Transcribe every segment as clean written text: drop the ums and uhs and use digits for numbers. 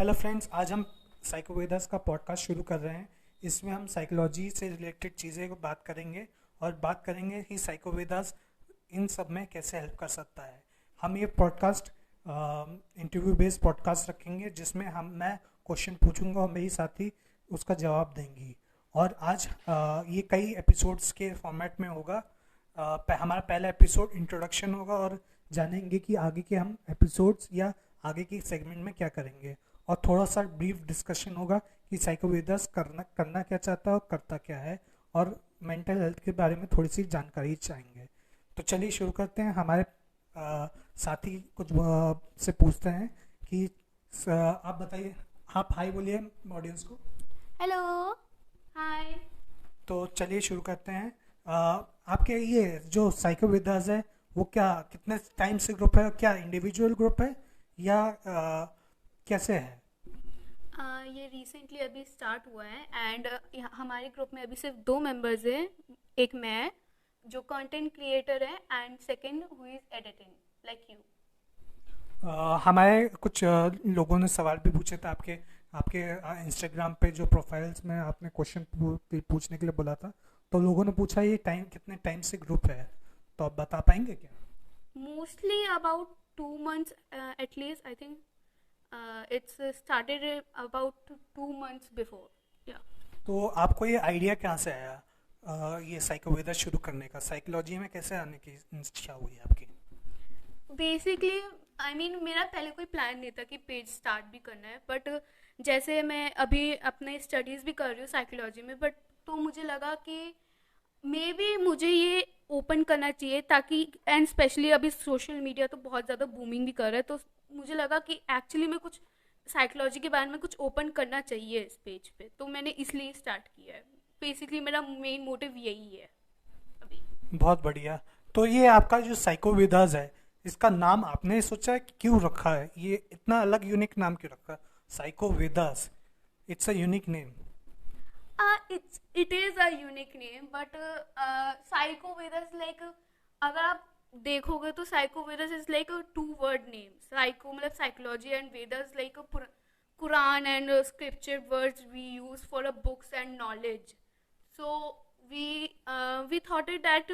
Hello friends, आज हम साइकोवेदास का पॉडकास्ट शुरू कर रहे हैं। इसमें हम साइकोलॉजी से रिलेटेड चीज़ें को बात करेंगे और बात करेंगे कि साइकोवेदास इन सब में कैसे हेल्प कर सकता है। हम ये पॉडकास्ट इंटरव्यू बेस्ड पॉडकास्ट रखेंगे जिसमें मैं क्वेश्चन पूछूंगा और मेरी साथी उसका जवाब देंगी। और आज ये कई एपिसोड्स के फॉर्मेट में होगा। हमारा पहला एपिसोड इंट्रोडक्शन होगा और जानेंगे कि आगे के हम एपिसोड्स या आगे की सेगमेंट में क्या करेंगे, और थोड़ा सा ब्रीफ डिस्कशन होगा कि साइकोवेदास करना क्या चाहता है और करता क्या है, और मेंटल हेल्थ के बारे में थोड़ी सी जानकारी चाहेंगे। तो चलिए शुरू करते हैं। हमारे साथी कुछ से पूछते हैं कि आप बताइए, आप हाय बोलिए ऑडियंस को। हेलो, हाय। तो चलिए शुरू करते हैं। आपके ये जो साइकोवेदास है वो क्या कितने टाइम से ग्रुप है, क्या इंडिविजुअल ग्रुप है या कैसे है? ये रिसेंटली अभी स्टार्ट हुआ है एंड हमारे ग्रुप में अभी सिर्फ 2 मेंबर्स हैं। एक मैं जो कंटेंट क्रिएटर है and second who is editing like you. हमारे कुछ लोगों ने सवाल भी पूछे थे आपके आपके इंस्टाग्राम पे जो प्रोफाइल्स में आपने क्वेश्चन पूछने के लिए बोला था। तो लोगों ने पूछा ये टाइम कितने टाइम से ग्रुप है, तो आप बता पाएंगे क्या? Mostly about 2 months at least I think it's started about 2 months before. या तो आपको ये आइडिया कहाँ से आया ये साइकोवेदास शुरू करने का? साइकोलॉजी में कैसे आने की इच्छा हुई आपकी? बेसिकली आई मीन मेरा पहले कोई प्लान नहीं था कि पेज स्टार्ट भी करना है, बट जैसे मैं अभी अपने स्टडीज़ भी कर रही हूँ साइकोलॉजी में, बट तो मुझे लगा कि मे बी मुझे ये ओपन करना चाहिए ताकि, एंड स्पेशली अभी सोशल मीडिया तो बहुत ज़्यादा बूमिंग भी कर रहा है, तो मुझे लगा कि एक्चुअली में कुछ साइकोलॉजी के बारे में कुछ ओपन करना चाहिए इस पेज पे, तो मैंने इसलिए स्टार्ट किया है। बेसिकली मेरा मेन मोटिव यही है अभी। बहुत बढ़िया। तो ये आपका जो साइकोवेदास है, इसका नाम आपने सोचा है कि क्यों रखा है? ये इतना अलग यूनिक नाम क्यों रखा है Psychovedas? It's a unique name. It is a unique name, but Psycho Vedas like अगर आप देखोगे तो Psycho Vedas is like a 2 word name. Psycho मतलब psychology and Vedas like a Quran and scripture words we use for books and knowledge. So we thought it that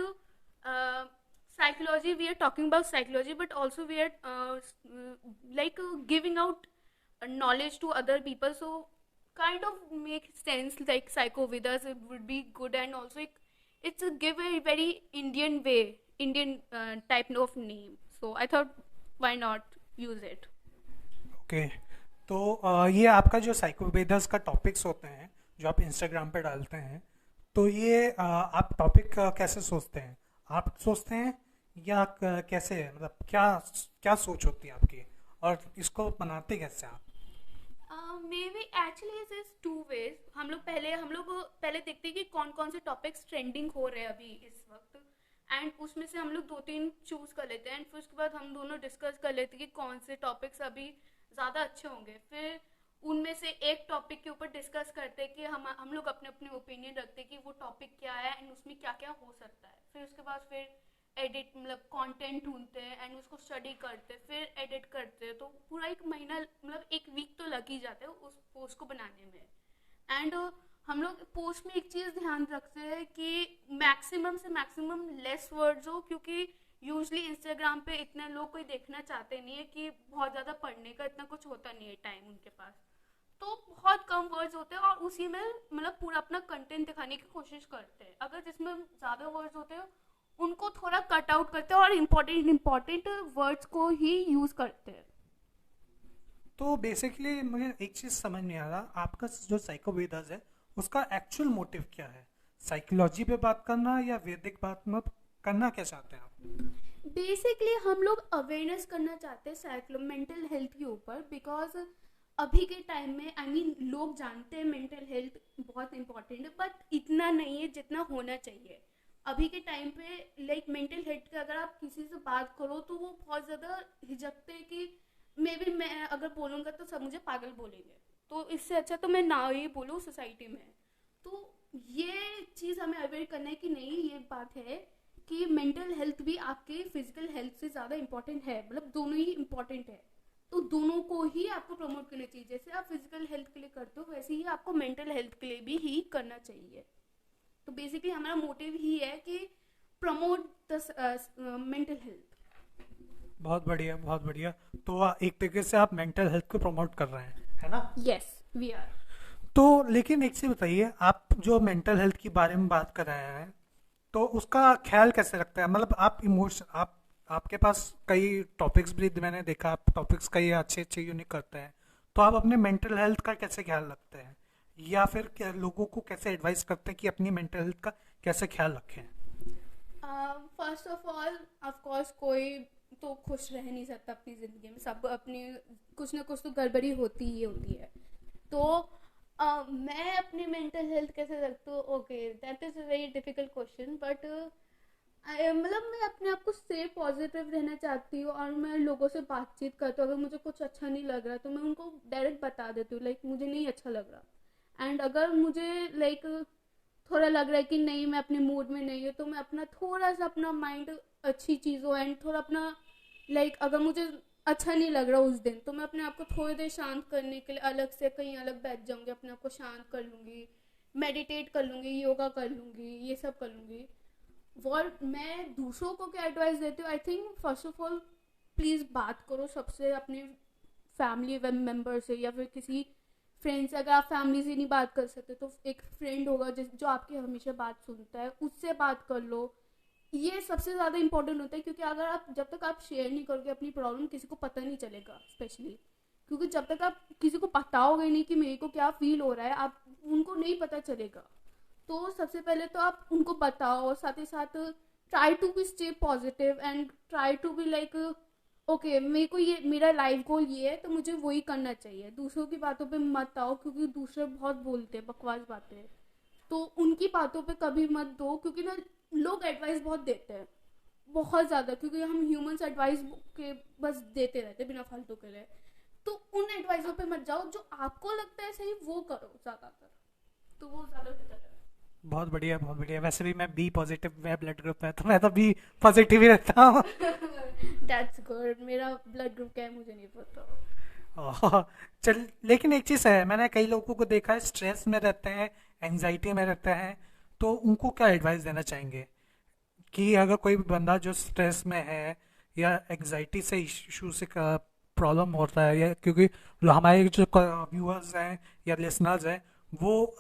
psychology, we are talking about psychology, but also we are giving out knowledge to other people. So kind of makes sense like psychovedas it would be good, and also it's a give a very Indian way, Indian type of name, so I thought why not use it. Okay. तो ये आपका जो साइकोवेदास का topics होते हैं जो आप Instagram पे डालते हैं, तो ये आप टॉपिक कैसे सोचते हैं? आप सोचते हैं या कैसे है, मतलब क्या क्या सोच होती है आपकी, और इसको बनाते कैसे आप? May be actually is 2 ways। हम लोग पहले देखते हैं कि कौन कौन से टॉपिक्स ट्रेंडिंग हो रहे हैं अभी इस वक्त, एंड उसमें से हम लोग 2-3 चूज कर लेते हैं, एंड फिर उसके बाद हम दोनों डिस्कस कर लेते हैं कि कौन से टॉपिक्स अभी ज़्यादा अच्छे होंगे। फिर उनमें से एक टॉपिक के ऊपर डिस्कस करते हैं कि हम लोग अपने अपने ओपिनियन रखते हैं कि वो टॉपिक क्या है एंड उसमें क्या क्या हो सकता है। फिर उसके बाद फिर एडिट मतलब कंटेंट ढूंढते हैं एंड उसको स्टडी करते हैं, फिर एडिट करते हैं, तो पूरा 1 महीना मतलब 1 वीक तो लग ही जाता है उस पोस्ट को बनाने में। एंड हम लोग पोस्ट में एक चीज़ ध्यान रखते हैं कि मैक्सिमम से मैक्सिमम लेस वर्ड्स हो, क्योंकि यूजली इंस्टाग्राम पे इतने लोग कोई देखना चाहते नहीं है कि बहुत ज़्यादा पढ़ने का इतना कुछ होता नहीं है टाइम उनके पास, तो बहुत कम वर्ड्स होते हैं और उसी में मतलब पूरा अपना कंटेंट दिखाने की कोशिश करते हैं। अगर जिसमें ज़्यादा वर्ड्स होते हैं उनको थोड़ा कट आउट करते हैं और इम्पोर्टेंट वर्ड्स को ही यूज करते हैं। तो बेसिकली मुझे एक चीज़ समझ नहीं आ रहा, आपका जो साइकोवेदास है उसका एक्चुअल मोटिव क्या है? साइकोलॉजी पे बात करना या वैदिक बात में करना क्या चाहते हैं आप? बेसिकली हम लोग अवेयरनेस करना चाहते हैं मेंटल हेल्थ के ऊपर, बिकॉज अभी के टाइम में आई मीन लोग जानते हैं मेंटल हेल्थ बहुत इंपॉर्टेंट है, बट इतना नहीं है जितना होना चाहिए। अभी के टाइम पे लाइक मेंटल हेल्थ के अगर आप किसी से बात करो तो वो बहुत ज़्यादा हिचकते हैं कि मे बी मैं अगर बोलूँगा तो सब मुझे पागल बोलेंगे, तो इससे अच्छा तो मैं ना ही बोलूँ सोसाइटी में। तो ये चीज़ हमें अवेयर करना है कि नहीं, ये बात है कि मेंटल हेल्थ भी आपके फिजिकल हेल्थ से ज़्यादा इम्पोर्टेंट है, मतलब दोनों ही इम्पोर्टेंट है। तो दोनों को ही आपको प्रमोट करना चाहिए। जैसे आप फिजिकल हेल्थ के लिए करते हो वैसे ही आपको मेंटल हेल्थ के लिए भी ही करना चाहिए। तो बेसिकली हमारा मोटिव ही है कि प्रमोट द मेंटल हेल्थ। बहुत बढ़िया, बहुत बढ़िया। तो एक तरीके से आप मेंटल हेल्थ को प्रमोट कर रहे हैं, है ना? Yes we are. तो लेकिन एक चीज बताइए, आप जो मेंटल हेल्थ के बारे में बात कर रहे हैं, तो उसका ख्याल कैसे रखते हैं? मतलब आप इमोशन आप आपके पास कई टॉपिक्स भी मैंने देखा, आप टॉपिक्स कई अच्छे अच्छे यूनिक करते हैं। तो आप अपने मेंटल हेल्थ का कैसे ख्याल रखते हैं, या फिर क्या लोगों को कैसे एडवाइस करते हैं कि अपनी मेंटल हेल्थ का कैसे ख्याल रखें? First of all of course कोई तो खुश रह नहीं सकता अपनी ज़िंदगी में, सब अपनी कुछ ना कुछ तो गड़बड़ी होती ही होती है। तो मैं अपनी मेंटल हेल्थ कैसे रखती हूँ? Okay, that is a very difficult question, but मतलब मैं अपने आप को से पॉजिटिव रहना चाहती हूँ और मैं लोगों से बातचीत करती हूँ। अगर मुझे कुछ अच्छा नहीं लग रहा तो मैं उनको डायरेक्ट बता देती हूँ, लाइक मुझे नहीं अच्छा लग रहा। एंड अगर मुझे लाइक थोड़ा लग रहा है कि नहीं मैं अपने मूड में नहीं हूँ, तो मैं अपना थोड़ा सा अपना माइंड अच्छी चीज़ों एंड थोड़ा अपना लाइक अगर मुझे अच्छा नहीं लग रहा उस दिन तो मैं अपने आप को थोड़ी देर शांत करने के लिए अलग से कहीं अलग बैठ जाऊंगी, अपने आप को शांत कर लूंगी, मेडिटेट कर लूंगी, योगा कर लूंगी, ये सब कर लूंगी। और मैं दूसरों को क्या एडवाइस देती हूँ? I think first of all please बात करो सबसे, अपने फैमिली मेम्बर से या फिर किसी फ्रेंड से। अगर आप फैमिली से नहीं बात कर सकते तो एक फ्रेंड होगा जो आपकी हमेशा बात सुनता है, उससे बात कर लो। ये सबसे ज़्यादा इंपॉर्टेंट होता है, क्योंकि अगर आप जब तक आप शेयर नहीं करोगे अपनी प्रॉब्लम किसी को पता नहीं चलेगा स्पेशली। क्योंकि जब तक आप किसी को बताओगे नहीं कि मेरे को क्या फील हो रहा है, आप उनको नहीं पता चलेगा। तो सबसे पहले तो आप उनको बताओ, साथ ही साथ try to be stay positive and try to be like okay मेरे को ये मेरा लाइफ गोल ये है तो मुझे वही करना चाहिए। दूसरों की बातों पे मत आओ, क्योंकि दूसरे बहुत बोलते हैं बकवास बातें, तो उनकी बातों पे कभी मत दो। क्योंकि ना लोग एडवाइस बहुत देते हैं, बहुत ज़्यादा, क्योंकि हम ह्यूमंस एडवाइस के बस देते रहते बिना फालतू के लिए। तो उन एडवाइसों पे मत जाओ, जो आपको लगता है सही वो करो ज़्यादातर, तो वो ज़्यादा बेहतर है। बहुत बढ़िया, बहुत बढ़िया। वैसे भी मैं बी पॉजिटिव, मैं ब्लड ग्रुप है, तो मैं तो बी पॉजिटिव ही रहता हूँ। That's good. मेरा ब्लड ग्रुप क्या है मुझे नहीं पता। ओह, चल, लेकिन एक चीज़ है, मैंने कई लोगों को देखा है स्ट्रेस में रहते हैं, एंजाइटी में रहते हैं। तो उनको क्या एडवाइस देना चाहेंगे कि अगर कोई बंदा जो स्ट्रेस में है या एंजाइटी से इशू से प्रॉब्लम होता है, या क्योंकि हमारे जो व्यूअर्स हैं या लिसनर्स हैं वो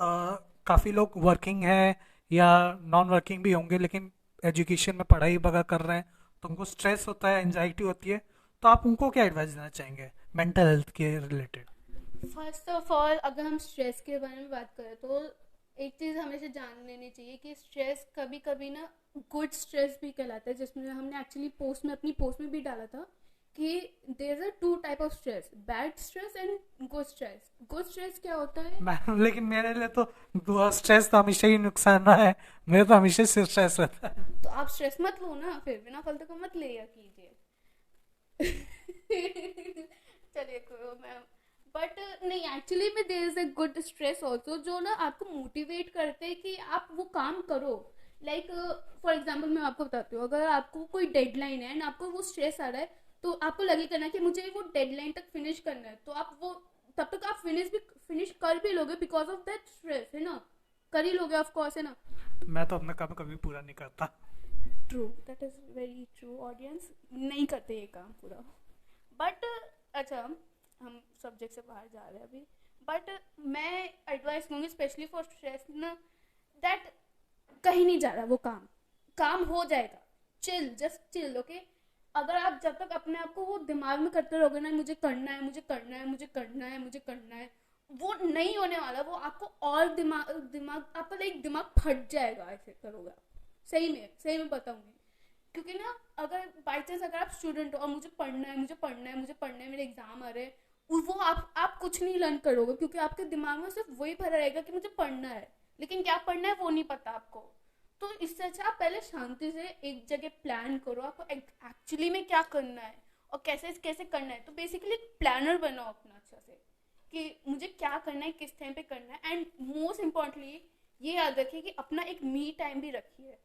काफ़ी लोग वर्किंग हैं या नॉन वर्किंग भी होंगे, लेकिन एजुकेशन में पढ़ाई वगैरह कर रहे हैं, तो उनको स्ट्रेस होता है, एंजाइटी होती है। तो आप उनको क्या एडवाइस देना चाहेंगे मेंटल हेल्थ के रिलेटेड? फर्स्ट ऑफ ऑल अगर हम स्ट्रेस के बारे में बात करें तो एक चीज़ हमेशा जान लेनी चाहिए कि स्ट्रेस कभी कभी ना गुड स्ट्रेस भी कहलाता है, जिसमें हमने एक्चुअली पोस्ट में अपनी पोस्ट में भी डाला था कि there are two type of stress, bad stress and good stress. Good stress क्या होता है? लेकिन मेरे लिए तो स्ट्रेस तो हमेशा ही नुकसान रहा है। मेरे तो हमेशा से स्ट्रेस रहता है। तो आप स्ट्रेस मत लो ना, फिर बिना फालतू का मत लिया कीजिए। चलिए कोई मैं बट नहीं, एक्चुअली में there is a good stress also, जो ना आपको मोटिवेट करते हैं कि आप वो काम करो। लाइक फॉर एग्जाम्पल मैं आपको बताती हूँ, अगर आपको कोई डेडलाइन है एंड आपको वो स्ट्रेस आ रहा है तो आपको लगेगा ना कि मुझे वो डेडलाइन तक फिनिश करना है, तो आप वो तब तक आप फिनिश कर भी लोगे बिकॉज ऑफ दैट स्ट्रेस, है ना? कर ही लोगे ऑफ कोर्स, है ना? मैं तो अपना काम कभी पूरा नहीं करता। True, that is very true. Audience नहीं करते ये काम पूरा। बट अच्छा, हम सब्जेक्ट से बाहर जा रहे हैं अभी। बट मैं एडवाइस दूंगी स्पेशली फॉर स्ट्रेस ना, दैट कहीं नहीं जा रहा वो काम हो जाएगा। Chill, just chill, okay? अगर आप जब तक अपने आप को वो दिमाग में करते रहोगे ना मुझे करना है, मुझे करना है, मुझे करना है, मुझे करना है, वो नहीं होने वाला। वो आपको और दिमाग आपका लाइक दिमाग फट जाएगा ऐसे करोगे आप। सही में बताऊंगी। क्योंकि ना अगर बाई चांस अगर आप स्टूडेंट हो और मुझे पढ़ना है, मुझे पढ़ना है, मुझे पढ़ना है, मेरे एग्जाम आ रहे हैं, वो आप कुछ नहीं लर्न करोगे, क्योंकि आपके दिमाग में सिर्फ वही भरा रहेगा कि मुझे पढ़ना है, लेकिन क्या पढ़ना है वो नहीं पता आपको। तो इससे अच्छा आप पहले शांति से एक जगह प्लान करो आपको एक्चुअली में क्या करना है और कैसे कैसे करना है। तो बेसिकली प्लानर बनाओ अपना अच्छा से कि मुझे क्या करना है, किस टाइम पे करना है। एंड मोस्ट इम्पॉर्टेंटली ये याद रखिए कि अपना एक मी टाइम भी रखिए,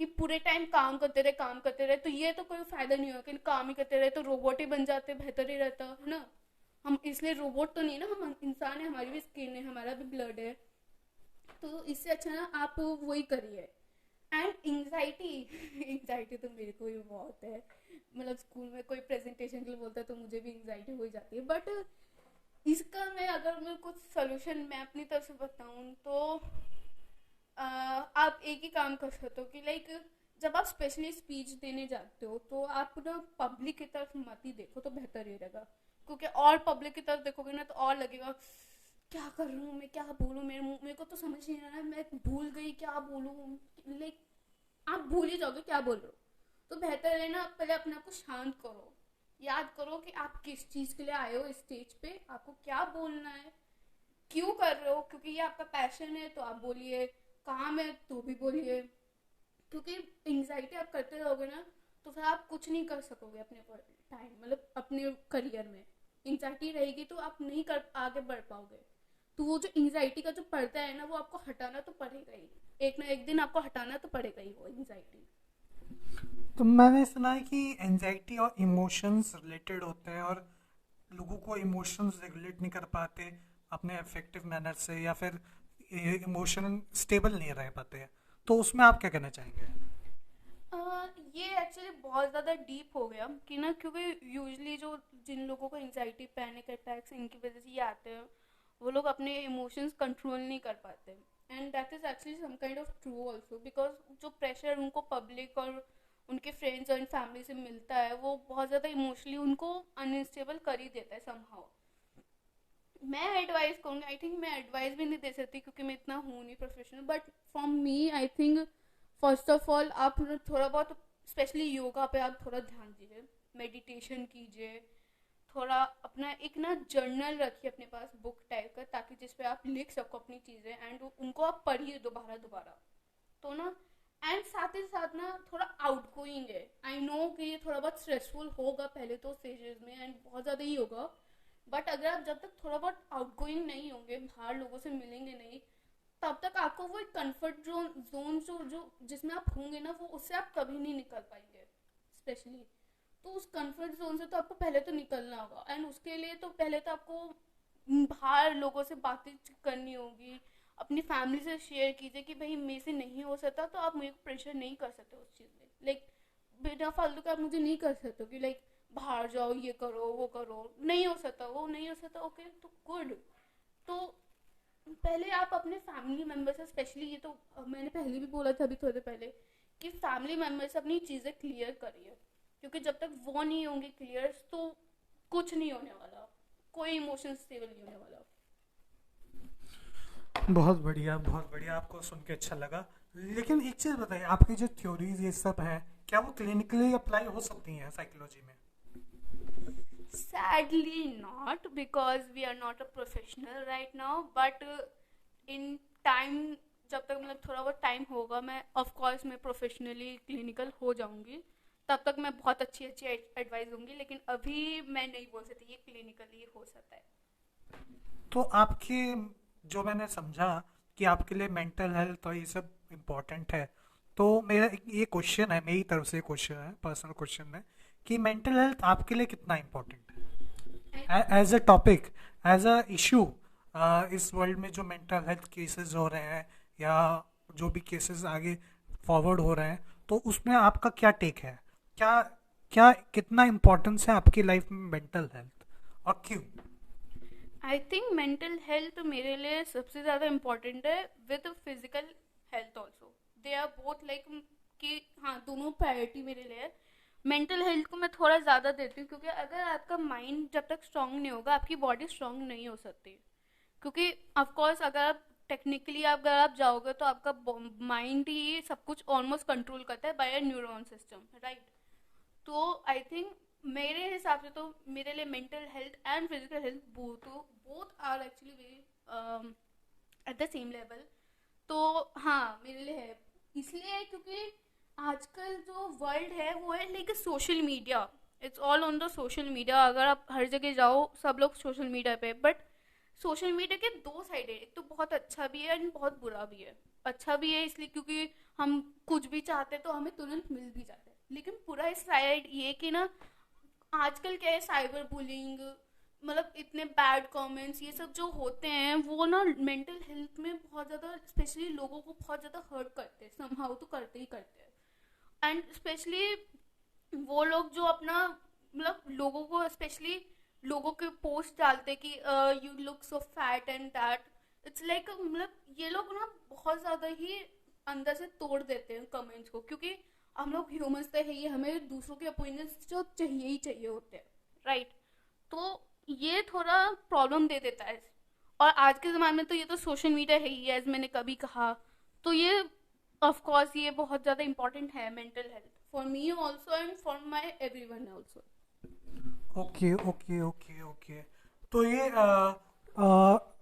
कि पूरे टाइम काम करते रहे तो ये तो कोई फायदा नहीं होगा कि काम ही करते रहे, तो रोबोट ही बन जाते, बेहतर ही रहता है ना। हम इसलिए रोबोट तो नहीं ना, हम इंसान है, हमारी भी स्किन है, हमारा भी ब्लड है। तो इससे अच्छा ना आप वही करिए। एंड एंग्जाइटी एंग्जाइटी तो मेरे को भी बहुत है। मतलब स्कूल में कोई प्रेजेंटेशन के लिए बोलता है तो मुझे भी एंग्जाइटी हो ही जाती है। बट इसका मैं कुछ सोल्यूशन मैं अपनी तरफ से बताऊं तो आप एक ही काम कर सकते हो कि लाइक जब आप स्पेशली स्पीच देने जाते हो तो आप ना पब्लिक की तरफ मत ही देखो तो बेहतर ही रहेगा। क्योंकि और पब्लिक की तरफ देखोगे ना तो और लगेगा क्या कर रहा हूँ मैं, क्या बोलूँ, मेरे को तो समझ नहीं आ रहा है, मैं भूल गई क्या बोलूँ। लाइक आप भूल ही जाओगे क्या बोल रहे हो। तो बेहतर है ना पहले अपने आप को शांत करो, याद करो कि आप किस चीज़ के लिए आए हो स्टेज पे, आपको क्या बोलना है, क्यों कर रहे हो। क्योंकि ये आपका पैशन है तो आप बोलिए, काम है तो भी बोलिए। क्योंकि एंग्जाइटी आप करते रहोगे ना तो फिर आप कुछ नहीं कर सकोगे अपने टाइम, मतलब अपने करियर में एंग्जाइटी रहेगी तो आप नहीं कर आगे बढ़ पाओगे। तो वो जो एंग्जाइटी का जो पर्दा है ना वो आपको हटाना तो पड़ेगा ही, एक ना एक दिन आपको हटाना तो पड़ेगा ही वो एंग्जाइटी। तो मैंने सुना है कि एंजाइटी और इमोशंस रिलेटेड होते हैं, और लोगों को इमोशंस रेगुलेट नहीं कर पाते अपने इफेक्टिव मैनर से, या फिर इमोशन स्टेबल नहीं रह पाते हैं। तो उसमें आप क्या कहना चाहेंगे? ये एक्चुअली बहुत ज़्यादा डीप हो गया कि ना, क्योंकि यूजली जो जिन लोगों को एंजाइटी पैनिक अटैक्स इनकी वजह से ये आते हैं वो लोग अपने इमोशंस कंट्रोल नहीं कर पाते। And that is actually some kind of true also, because जो प्रेशर उनको पब्लिक और उनके फ्रेंड्स और फैमिली से मिलता है वो बहुत ज़्यादा इमोशनली उनको अनस्टेबल कर ही देता है समहाउ। मैं एडवाइस करूँगी, आई थिंक मैं एडवाइस भी नहीं दे सकती क्योंकि मैं इतना हूँ नहीं professional, but from me I think first of all आप थोड़ा बहुत स्पेशली योगा पे आप थोड़ा ध्यान दीजिए, मेडिटेशन कीजिए, थोड़ा अपना एक ना जर्नल रखिए अपने पास बुक टाइप का, ताकि जिस पे आप लिख सको अपनी चीज़ें एंड उनको आप पढ़िए दोबारा दोबारा। तो ना एंड साथ ही साथ ना थोड़ा आउट गोइंग है, आई नो कि ये थोड़ा बहुत स्ट्रेसफुल होगा पहले तो स्टेजेस में एंड बहुत ज़्यादा ही होगा। बट अगर आप जब तक थोड़ा बहुत आउटगोइंग नहीं होंगे, बाहर लोगों से मिलेंगे नहीं, तब तक आपको वो एक कंफर्ट जोन जो जिसमें आप होंगे ना वो उससे आप कभी नहीं निकल पाएंगे स्पेशली। तो उस कंफर्ट जोन से तो आपको पहले तो निकलना होगा एंड उसके लिए तो पहले तो आपको बाहर लोगों से बातें करनी होगी, अपनी फैमिली से शेयर कीजिए कि भाई मेरे से नहीं हो सकता तो आप मुझे प्रेशर नहीं कर सकते उस चीज़ में। लाइक बिना फालतू का आप मुझे नहीं कर सकते कि लाइक बाहर जाओ ये करो वो करो, नहीं हो सकता वो नहीं हो सकता, ओके तो गुड। तो पहले आप अपने फैमिली मेम्बर से स्पेशली, ये तो मैंने पहले भी बोला था अभी थोड़े पहले, कि फैमिली मेम्बर से अपनी चीज़ें क्लियर करिए। क्योंकि जब तक वो नहीं होंगे क्लियर तो कुछ नहीं होने वाला, कोई इमोशन स्टेबल नहीं होने वाला। बहुत बढ़िया, बहुत बढ़िया, आपको सुन के अच्छा लगा। लेकिन एक चीज़ बताइए, आपकी जो थ्योरीज ये सब हैं, क्या वो क्लिनिकली अप्लाई हो सकती हैं साइकोलॉजी में? Sadly not, because we are not a professional right now, but in time, जब तक मतलब थोड़ा बहुत टाइम होगा मैं ऑफ कोर्स मैं प्रोफेशनली क्लिनिकल हो जाऊंगी, तब तक मैं बहुत अच्छी अच्छी एडवाइस दूंगी। लेकिन अभी मैं नहीं बोल सकती ये क्लिनिकली हो सकता है। तो आपके, जो मैंने समझा कि आपके लिए मेंटल हेल्थ और ये सब इम्पोर्टेंट है, तो मेरा ये क्वेश्चन है, मेरी तरफ से क्वेश्चन है, पर्सनल क्वेश्चन है कि मेंटल हेल्थ आपके लिए कितना इम्पोर्टेंट है as a topic, as a issue इस वर्ल्ड में जो मेंटल हेल्थ केसेस हो रहे हैं या जो भी केसेस आगे फॉरवर्ड हो रहे हैं, तो उसमें आपका क्या टेक है? क्या क्या कितना इम्पोर्टेंस है आपकी लाइफ में मेंटल हेल्थ, और क्यों? आई थिंक मेंटल हेल्थ मेरे लिए सबसे ज़्यादा इम्पोर्टेंट है with physical health also, they are both like, कि हाँ दोनों प्रायोरिटी मेरे लिए है। मेंटल हेल्थ को मैं थोड़ा ज़्यादा देती हूँ क्योंकि अगर आपका माइंड जब तक स्ट्रांग नहीं होगा आपकी बॉडी स्ट्रांग नहीं हो सकती। क्योंकि ऑफकोर्स अगर आप टेक्निकली अगर आप जाओगे तो आपका माइंड ही सब कुछ ऑलमोस्ट कंट्रोल करता है by a neuron system, right. तो आई थिंक मेरे हिसाब से तो मेरे लिए mental health and physical health both are actually very at the same level. तो हाँ मेरे लिए है, इसलिए क्योंकि आजकल जो वर्ल्ड है वो है like social media, it's all on the social media. अगर आप हर जगह जाओ सब लोग सोशल मीडिया पे, बट सोशल मीडिया के दो साइड है, एक तो बहुत अच्छा भी है एंड बहुत बुरा भी है। अच्छा भी है इसलिए क्योंकि हम कुछ भी चाहते हैं तो हमें तुरंत मिल भी जाता है, लेकिन बुरा इस साइड ये कि ना आजकल क्या है, साइबर बुलिंग, मतलब इतने बैड कमेंट्स ये सब जो होते हैं वो ना मेंटल हेल्थ में बहुत ज़्यादा स्पेशली लोगों को बहुत ज़्यादा हर्ट करते हैं, समहाउ तो करते ही करते हैं। एंड स्पेशली वो लोग जो अपना मतलब लोगों को स्पेशली लोगों के पोस्ट डालते कि you look so fat and that, it's like मतलब ये लोग ना बहुत ज़्यादा ही अंदर से तोड़ देते हैं कमेंट्स को, क्योंकि हम लोग ह्यूमंस तो है ही, हमें दूसरों के ओपिनियंस जो चाहिए ही चाहिए होते हैं, राइट। तो ये थोड़ा प्रॉब्लम दे देता है। और आज के ज़माने में तो ये तो सोशल मीडिया है ही, एज मैंने कभी कहा। तो ये ऑफ कोर्स ये बहुत ज़्यादा इंपॉर्टेंट है mental health for me also and for my everyone also. Okay okay okay okay. तो ये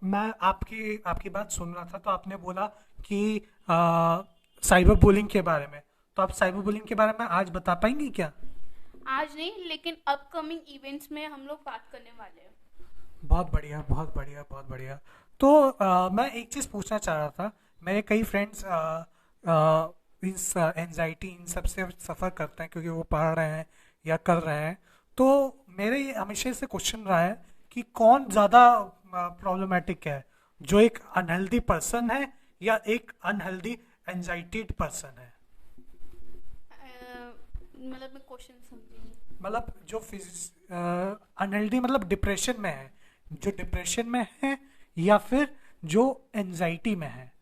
मैं आपकी आपकी बात सुन रहा था, तो आपने बोला कि साइबर बुलिंग के बारे में, तो आप साइबर बुलिंग के बारे में आज बता पाएंगे क्या? आज नहीं, लेकिन अपकमिंग इवेंट्स में हम लोग बात करने वाले हैं। बहुत बढ़िया बहुत बढ़िया बहुत बढ़िया। तो मैं एक चीज़ पूछना चाह रहा था। मेरे कई फ्रेंड्स इस एनजाइटी इन सब से सफ़र करते हैं क्योंकि वो पढ़ रहे हैं या कर रहे हैं। तो मेरे ये हमेशा से क्वेश्चन रहा है कि कौन ज़्यादा प्रॉब्लमेटिक है, जो एक अनहेल्दी पर्सन है या एक अनहेल्दी एनजाइटेड पर्सन है? मतलब मैं क्वेश्चन समझी नहीं। मतलब जो अनहेल्दी मतलब डिप्रेशन में है, जो डिप्रेशन में है या फिर जो एंजाइटी में है?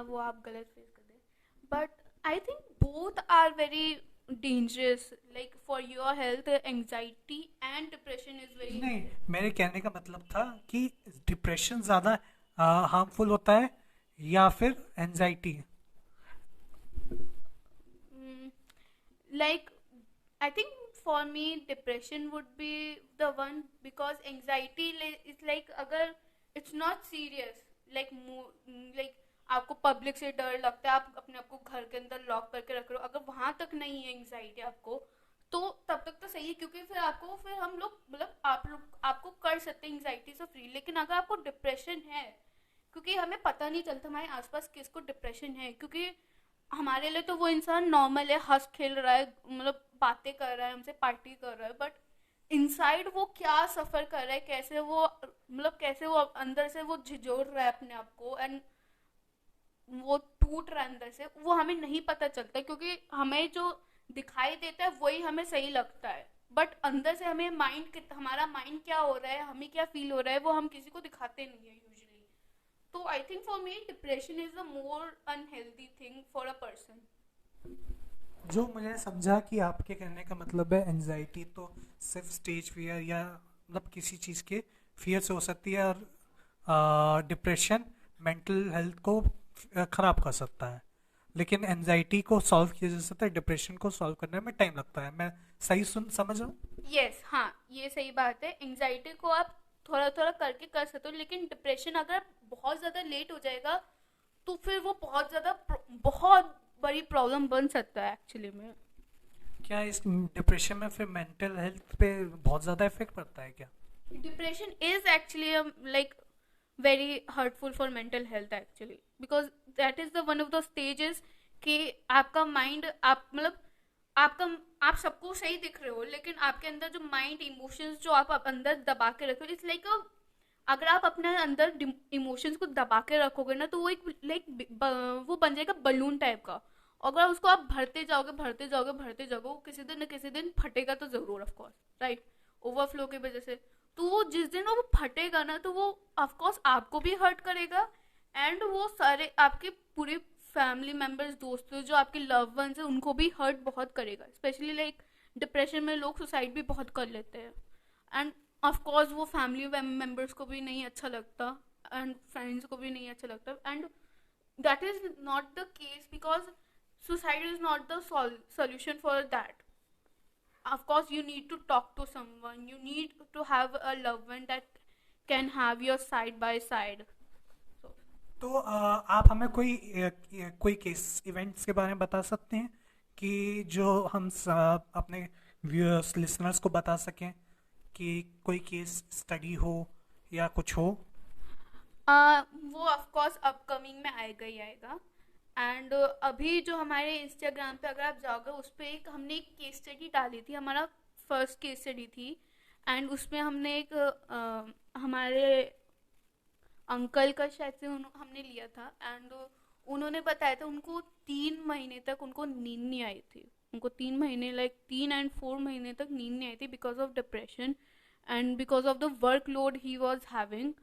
वो आप गलत फेस कर दे, but I think both are very dangerous, like for your health anxiety and depression is very. नहीं, मेरे कहने का मतलब था कि डिप्रेशन ज़्यादा हार्मफुल होता है या फिर anxiety? Like, I think for me depression would be the one, because anxiety is like अगर it's not serious, like like आपको पब्लिक से डर लगता है, आप अपने आप को घर के अंदर लॉक करके रख रहे हो, अगर वहां तक नहीं है एंग्जाइटी आपको, तो तब तक तो सही है, क्योंकि फिर आपको फिर हम लोग मतलब आप लोग आपको कर सकते हैं एंग्जाइटी से फ्री। लेकिन अगर आपको डिप्रेशन है, क्योंकि हमें पता नहीं चलता हमारे आसपास किसको डिप्रेशन है, क्योंकि हमारे लिए तो वो इंसान नॉर्मल है, हंस खेल रहा है, मतलब बातें कर रहा है हमसे, पार्टी कर रहा है, बट इनसाइड वो क्या सफर कर रहा है, कैसे वो मतलब कैसे वो अंदर से वो झिझोड़ रहा है अपने आप को, एंड वो टूट रहा है अंदर से, वो हमें नहीं पता चलता, क्योंकि हमें जो दिखाई देता है वही हमें सही लगता है, बट अंदर से हमें हमारा माइंड क्या हो रहा है, हमें क्या फील हो रहा है, वो हम किसी को दिखाते नहीं है यूजुअली। तो I think for me depression is the more unhealthy thing for a person. जो मुझे समझा कि आपके कहने का मतलब है एंजाइटी तो सिर्फ स्टेज फियर या मतलब किसी चीज़ के फियर से हो सकती है, और डिप्रेशन मेंटल हेल्थ को ख़राब कर सकता है, लेकिन एंजाइटी को सॉल्व किया जा सकता है, डिप्रेशन को सॉल्व करने में टाइम लगता है। मैं सही सुन समझ रहा हूँ? यस, हाँ, ये सही बात है। एंजाइटी को आप थोड़ा थोड़ा करके कर सकते हो, लेकिन डिप्रेशन अगर बहुत ज़्यादा लेट हो जाएगा तो फिर वो बहुत ज़्यादा बहुत बड़ी प्रॉब्लम बन सकता है एक्चुअली में। क्या इस डिप्रेशन में फिर मेंटल हेल्थ पे बहुत ज़्यादा इफेक्ट पड़ता है क्या? Depression is actually like very hurtful for mental health actually, because that is the one of the stages कि आपका माइंड आप मतलब आपका आप सबको सही दिख रहे हो, लेकिन आपके अंदर जो माइंड इमोशंस जो आप अंदर दबा के रखे हो, इट्स लाइक अगर आप अपने अंदर इमोशंस को दबा के रखोगे ना, तो वो एक लाइक वो बन जाएगा बलून टाइप का। अगर उसको आप भरते जाओगे भरते जाओगे भरते जाओगे, वो किसी दिन न किसी दिन फटेगा तो जरूर, ऑफ कोर्स, राइट, ओवरफ्लो की वजह से। तो वो जिस दिन वो फटेगा ना, तो वो ऑफ कोर्स आपको भी हर्ट करेगा, एंड वो सारे आपके पूरे फैमिली मेंबर्स, दोस्त जो आपके लव वंस हैं, उनको भी हर्ट बहुत करेगा। स्पेशली लाइक डिप्रेशन में लोग सुसाइड भी बहुत कर लेते हैं, एंड ऑफ कोर्स वो फैमिली मेंबर्स को भी नहीं अच्छा लगता, एंड फ्रेंड्स को भी नहीं अच्छा लगता, and that is not the case, because suicide is not the solution for that. Of course you need to talk to someone, you need to have a loved one that can have your side by side, so तो आप हमें कोई case events के बारे में बता सकते हैं कि जो हम अपने व्यूअर्स लिसनर्स को बता सकें, कि कोई केस स्टडी हो या कुछ हो? वो ऑफ कोर्स अपकमिंग में आएगा ही आएगा। एंड अभी जो हमारे इंस्टाग्राम पे अगर आप जाओगे, उस पर एक हमने एक केस स्टडी डाली थी, हमारा फर्स्ट केस स्टडी थी, एंड उसमें हमने एक हमारे अंकल का शायद से हमने लिया था एंड उन्होंने बताया था उनको 3 महीने तक उनको नींद नहीं आई थी। उनको 3 महीने, लाइक 3 and 4 महीने तक नींद नहीं आई थी because of depression and because of the work load he was having.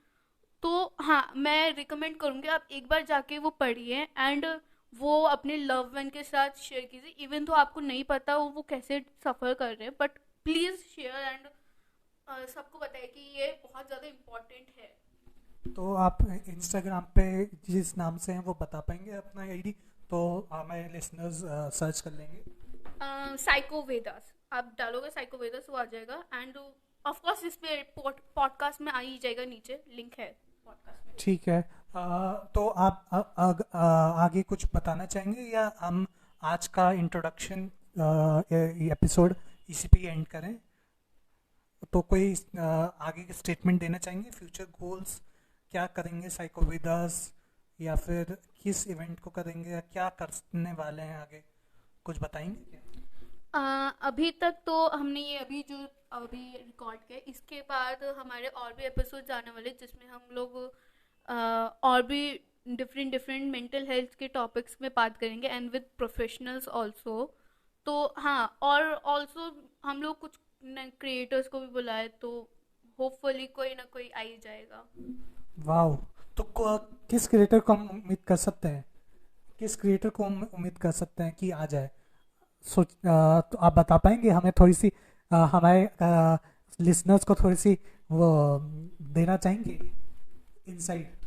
तो हाँ, मैं रिकमेंड करूँगी आप एक बार जाके वो पढ़िए एंड वो अपने लव वन के साथ शेयर कीजिए। इवन तो आपको नहीं पता वो कैसे सफ़र कर रहे हैं, बट प्लीज़ शेयर एंड सबको बताइए कि ये बहुत ज़्यादा इम्पोर्टेंट है। तो आप इंस्टाग्राम पे जिस नाम से हैं वो बता पाएंगे अपना आईडी, तो हमारे लिसनर्स सर्च कर लेंगे। साइको वेदास आप डालोगे, साइको वेदास वो आ जाएगा एंड ऑफ कोर्स इस पे पॉडकास्ट में आ ही जाएगा, नीचे लिंक है पॉडकास्ट में। ठीक है। तो आप आगे कुछ बताना चाहेंगे या हम आज का इंट्रोडक्शन एपिसोड इसी पे एंड करें? तो कोई आगे के स्टेटमेंट देना चाहेंगे, फ्यूचर गोल्स क्या करेंगे साइकोविदास, या फिर किस इवेंट को करेंगे या क्या करने वाले हैं आगे, कुछ बताएंगे क्या? अभी तक तो हमने ये अभी रिकॉर्ड किया, इसके बाद हमारे और भी एपिसोड आने वाले जिसमें हम लोग और भी डिफरेंट मेंटल हेल्थ के टॉपिक्स में बात करेंगे एंड विद प्रोफेशनल्स ऑल्सो। तो हाँ, और ऑल्सो हम लोग कुछ क्रिएटर्स को भी बुलाए तो होपफुली कोई ना कोई आ ही जाएगा। वाह, तो किस क्रिएटर को हम उम्मीद कर सकते हैं, किस क्रिएटर को हम उम्मीद कर सकते हैं कि आ जाए? तो आप बता पाएंगे हमें थोड़ी सी, हमारे लिसनर्स को थोड़ी सी वो देना चाहेंगे इनसाइट?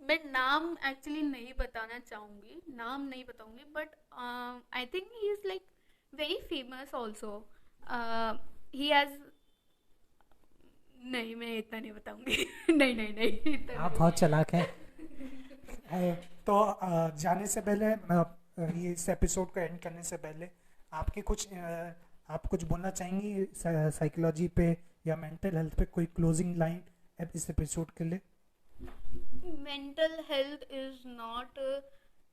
मैं नाम एक्चुअली नहीं बताना चाहूँगी, नाम नहीं बताऊँगी, but I think he is like very famous also. He has, नहीं मैं इतना नहीं बताऊँगी नहीं इतना आप बहुत चालाक हैं। तो जाने से पहले ये इस एपिसोड को एंड करने से पहले आप कुछ बोलना चाहेंगी साइकोलॉजी पे या मेंटल हेल्थ पे, कोई क्लोजिंग लाइन इस एपिसोड के लिए? mental health is not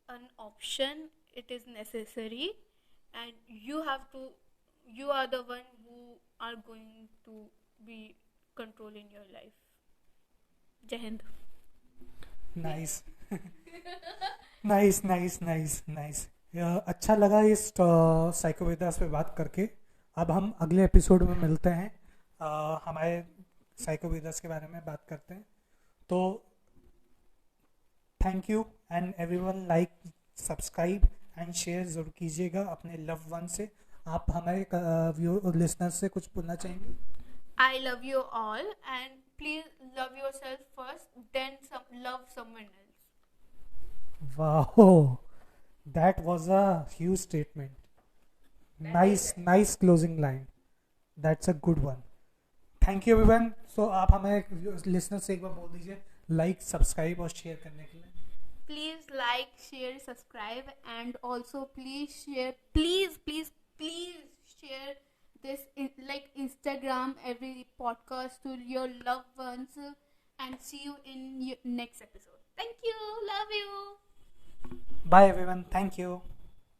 an option, it is necessary and you are the one who are going to be control in your life. Jai Hind. Nice nice. अच्छा लगा इस साइकोविदास पे बात करके। अब हम अगले एपिसोड में मिलते हैं, हमारे साइकोविदास के बारे में बात करते हैं। तो thank you and everyone, like subscribe and share ज़रूर कीजिएगा अपने लव वन से। आप हमारे लिसनर से कुछ बोलना चाहेंगे? I love you all and please love yourself first, then love someone else. Wow, that was a huge statement. Nice closing line. That's a good one. Thank you everyone. So आप हमारे listener से एक बार बोल दीजिए like, subscribe और share करने के लिए। Please like, share, subscribe and also please share, please share this like Instagram every podcast to your loved ones and see you in your next episode. Thank you, love you. Bye everyone, thank you.